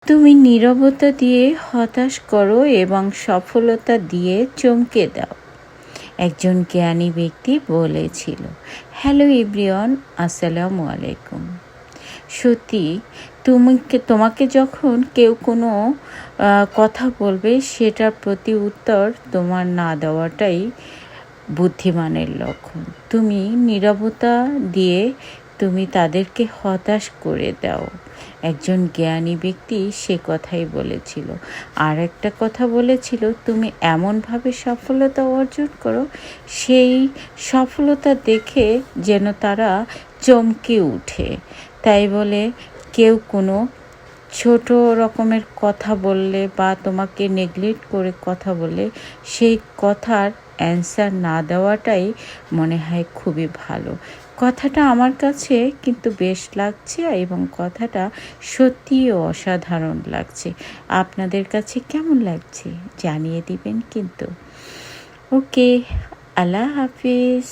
তুমি নীরবতা দিয়ে হতাশ করো এবং সফলতা দিয়ে চমকে দাও, একজন জ্ঞানী ব্যক্তি বলেছিল। হ্যালো এভরিওয়ান, আসসালামু আলাইকুম। সত্যি তোমাকে যখন কেউ কোনো কথা বলবে, সেটার প্রতি উত্তর তোমার না দেওয়াটাই বুদ্ধিমানের লক্ষণ। তুমি নীরবতা দিয়ে তুমি তাদেরকে হতাশ করে দাও। একজন জ্ঞানী ব্যক্তি সে কথাই বলেছিল। আর একটা কথা বলেছিল, তুমি এমনভাবে সফলতা অর্জন করো, সেই সফলতা দেখে যেন তারা চমকে উঠে। তাই বলে কেউ কোনো ছোট রকমের কথা বললে বা তোমাকে নেগলেক্ট করে কথা বললে, সেই কথার অ্যান্সার না দেওয়াটাই মনে হয় খুবই ভালো। কথাটা আমার কাছে কিন্তু বেশ লাগছে এবং কথাটা সত্যিই অসাধারণ লাগছে। আপনাদের কাছে কেমন লাগছে জানিয়ে দিবেন কিন্তু। ওকে, আল্লাহ হাফিজ।